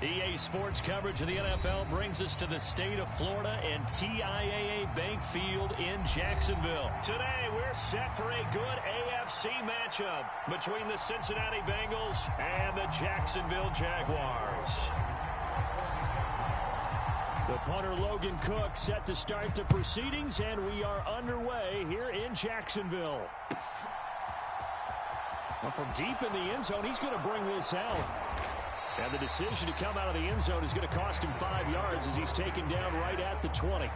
EA Sports coverage of the NFL brings us to the state of Florida and TIAA Bank Field in Jacksonville. Today, we're set for a good AFC matchup between the Cincinnati Bengals and the Jacksonville Jaguars. The punter Logan Cook set to start the proceedings, and we are underway here in Jacksonville. Well, from deep in the end zone, he's going to bring this out. And the decision to come out of the end zone is going to cost him 5 yards as he's taken down right at the 20.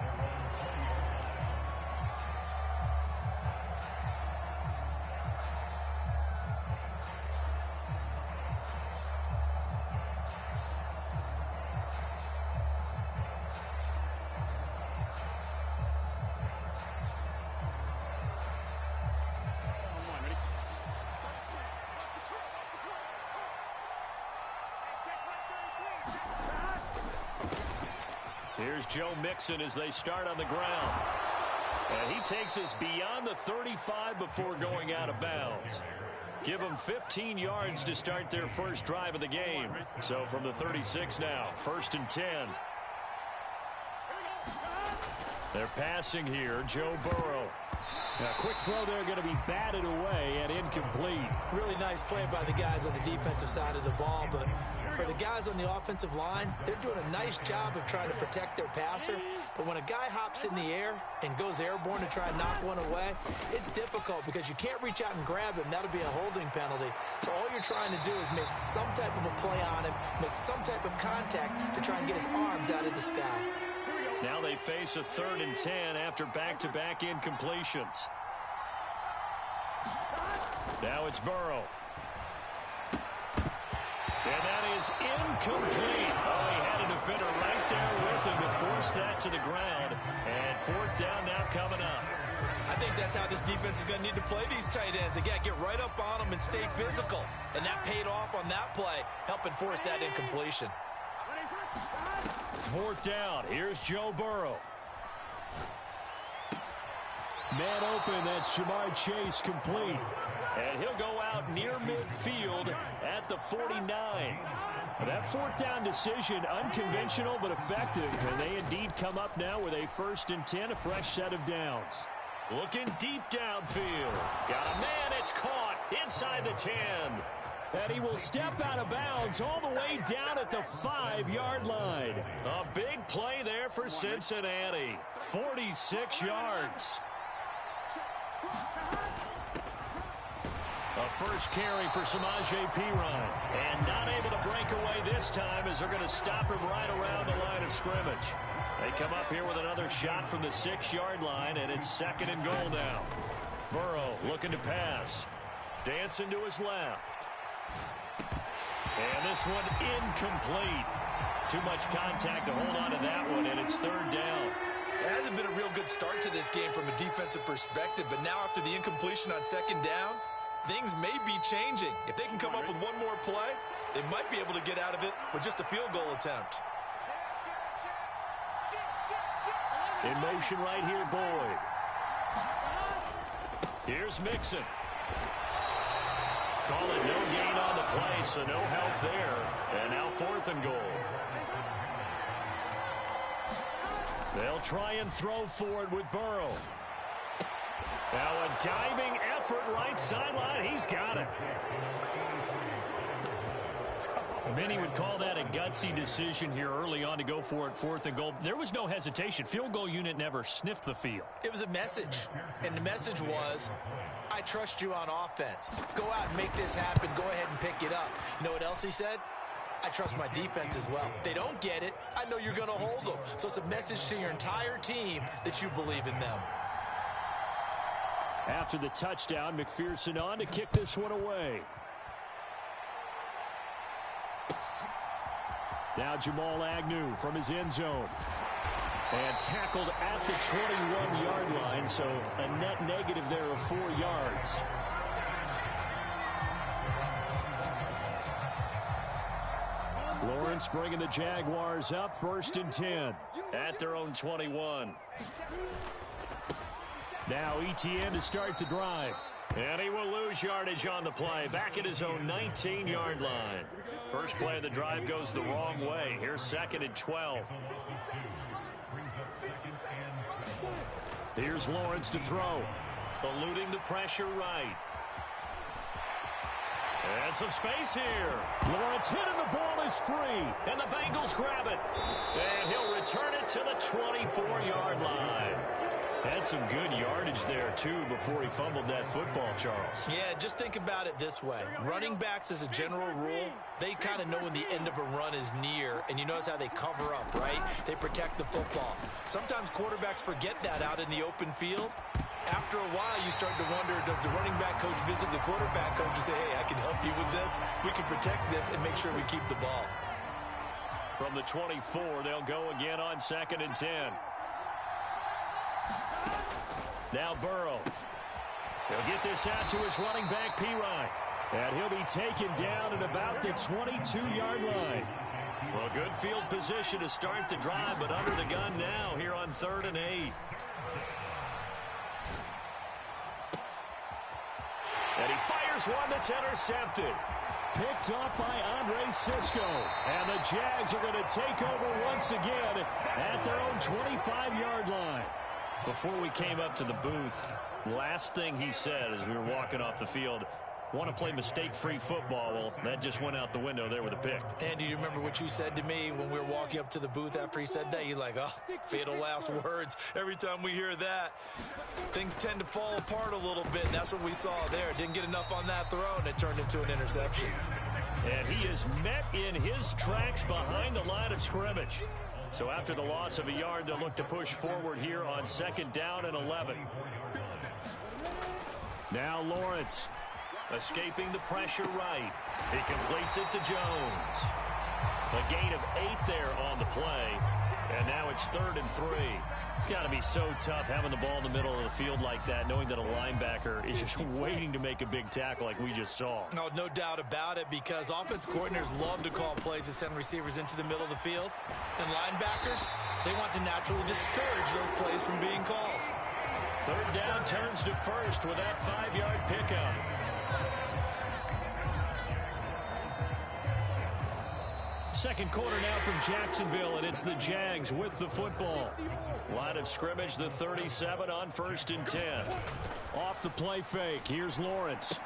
Here's Joe Mixon as they start on the ground. And he takes us beyond the 35 before going out of bounds. Give them 15 yards to start their first drive of the game. So from the 36 now, 1st and 10. They're passing here, Joe Burrow. Now, quick throw there going to be batted away and incomplete. Really nice play by the guys on the defensive side of the ball, but for the guys on the offensive line, they're doing a nice job of trying to protect their passer. But when a guy hops in the air and goes airborne to try and knock one away, it's difficult because you can't reach out and grab him. That'll be a holding penalty. So all you're trying to do is make some type of a play on him, make some type of contact to try and get his arms out of the sky. Now they face a 3rd and 10 after back-to-back incompletions. Now it's Burrow. And that is incomplete. Oh, he had a defender right there with him to force that to the ground. And 4th down now coming up. I think that's how this defense is going to need to play these tight ends. Again, get right up on them and stay physical. And that paid off on that play, helping force that incompletion. 4th down. Here's Joe Burrow. Man open. That's Jamar Chase complete. And he'll go out near midfield at the 49. That 4th down decision, unconventional but effective. And they indeed come up now with a 1st and 10, a fresh set of downs. Looking deep downfield. Got a man. It's caught inside the 10. And he will step out of bounds all the way down at the 5-yard line. A big play there for Cincinnati. 46 yards. A first carry for Samaje Perine. And not able to break away this time as they're going to stop him right around the line of scrimmage. They come up here with another shot from the 6-yard line, and it's 2nd and goal now. Burrow looking to pass. Dancing to his left. And this one incomplete. Too much contact to hold on to that one, and it's 3rd down. It hasn't been a real good start to this game from a defensive perspective, but now after the incompletion on 2nd down, things may be changing. If they can come up with one more play, they might be able to get out of it with just a field goal attempt. In motion right here, Boyd. Here's Mixon. Call it no gain on the play, so no help there. And now 4th and goal. They'll try and throw forward with Burrow. Now a diving effort right sideline. He's got it. Many would call that a gutsy decision here early on to go for it 4th and goal. There was no hesitation. Field goal unit never sniffed the field. It was a message, and the message was, I trust you on offense. Go out and make this happen. Go ahead and pick it up. You know what else he said? I trust my defense as well. If they don't get it, I know you're going to hold them. So it's a message to your entire team that you believe in them. After the touchdown, McPherson on to kick this one away. Now Jamal Agnew from his end zone. And tackled at the 21-yard line, so a net negative there of 4 yards. Lawrence bringing the Jaguars up, 1st and 10 at their own 21. Now ETN to start the drive. And he will lose yardage on the play, back at his own 19-yard line. First play of the drive goes the wrong way. Here's 2nd and 12. Here's Lawrence to throw. Eluding the pressure right. And some space here. Lawrence hit and the ball is free. And the Bengals grab it. And he'll return it to the 24-yard line. Had some good yardage there, too, before he fumbled that football, Charles. Yeah, just think about it this way. Running backs, as a general rule, they kind of know when the end of a run is near, and you notice how they cover up, right? They protect the football. Sometimes quarterbacks forget that out in the open field. After a while, you start to wonder, does the running back coach visit the quarterback coach and say, hey, I can help you with this, we can protect this, and make sure we keep the ball. From the 24, they'll go again on 2nd and 10. Now Burrow. He'll get this out to his running back, Pirine. And he'll be taken down at about the 22-yard line. Well, good field position to start the drive, but under the gun now here on 3rd and 8. And he fires one that's intercepted. Picked off by Andre Cisco. And the Jags are going to take over once again at their own 25-yard line. Before we came up to the booth, last thing he said as we were walking off the field, want to play mistake-free football. Well, that just went out the window there with a pick. And do you remember what you said to me when we were walking up to the booth after he said that? You're like, oh, fatal last words. Every time we hear that, things tend to fall apart a little bit, and that's what we saw there. Didn't get enough on that throw, and it turned into an interception. And he is met in his tracks behind the line of scrimmage. So after the loss of a yard, they'll look to push forward here on 2nd down and 11. Now Lawrence. Escaping the pressure right. He completes it to Jones. A gain of 8 there on the play. And now it's 3rd and 3. It's got to be so tough having the ball in the middle of the field like that, knowing that a linebacker is just waiting to make a big tackle like we just saw. No doubt about it, because offense coordinators love to call plays to send receivers into the middle of the field. And linebackers, they want to naturally discourage those plays from being called. 3rd down turns to 1st with that 5-yard pickup. Second quarter now from Jacksonville, and it's the Jags with the football. Line of scrimmage, the 37 on 1st and 10. Off the play fake, here's Lawrence.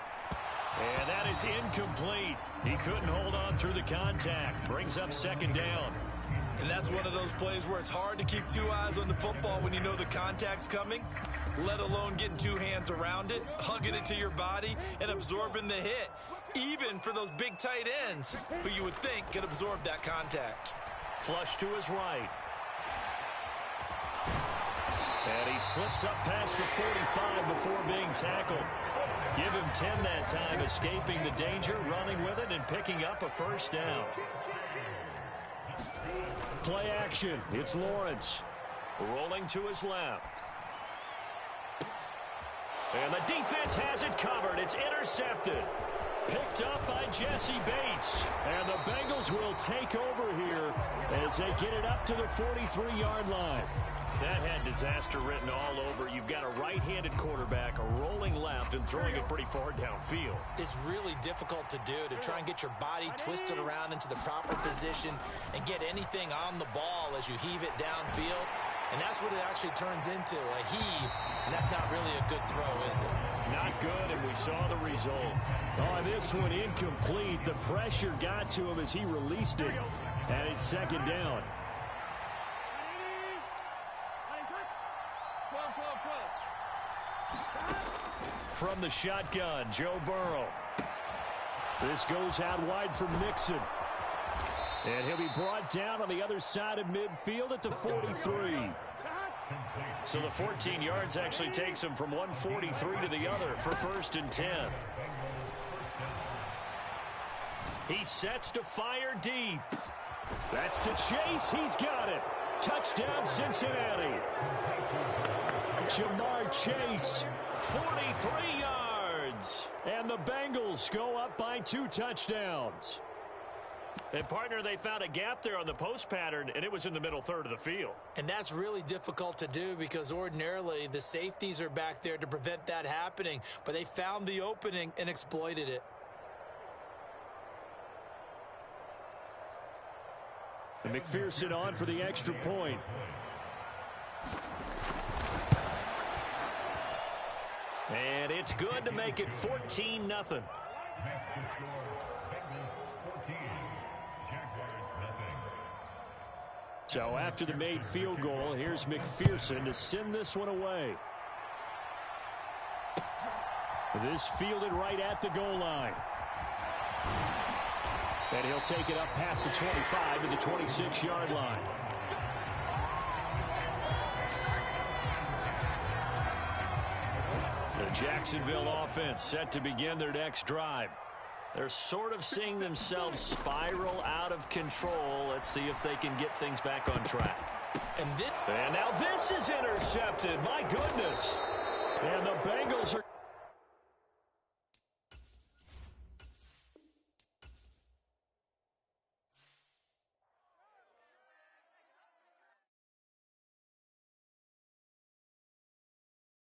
And that is incomplete. He couldn't hold on through the contact. Brings up 2nd down. And that's one of those plays where it's hard to keep 2 eyes on the football when you know the contact's coming, let alone getting 2 hands around it, hugging it to your body, and absorbing the hit. Even for those big tight ends who you would think could absorb that contact. Flush to his right. And he slips up past the 45 before being tackled. Give him 10 that time, escaping the danger, running with it, and picking up a 1st down. Play action. It's Lawrence. Rolling to his left. And the defense has it covered. It's intercepted. Picked up by Jesse Bates. And the Bengals will take over here as they get it up to the 43-yard line. That had disaster written all over. You've got a right-handed quarterback, a rolling left, and throwing it pretty far downfield. It's really difficult to do, to try and get your body twisted around into the proper position and get anything on the ball as you heave it downfield. And that's what it actually turns into, a heave. And that's not really a good throw, is it? Not good, and we saw the result. On this one, incomplete. The pressure got to him as he released it. And it's 2nd down. From the shotgun, Joe Burrow. This goes out wide for Mixon. And he'll be brought down on the other side of midfield at the 43. So the 14 yards actually takes him from 143 to the other for 1st and 10. He sets to fire deep. That's to Chase. He's got it. Touchdown, Cincinnati. Jamar Chase, 43 yards. And the Bengals go up by 2 touchdowns. And, partner, they found a gap there on the post pattern, and it was in the middle third of the field. And that's really difficult to do because ordinarily the safeties are back there to prevent that happening. But they found the opening and exploited it. And McPherson on for the extra point. And it's good to make it 14-0. So after the made field goal, here's McPherson to send this one away. This fielded right at the goal line. And he'll take it up past the 25 to the 26-yard line. The Jacksonville offense set to begin their next drive. They're sort of seeing themselves spiral out of control. Let's see if they can get things back on track. And now this is intercepted. My goodness. And the Bengals are...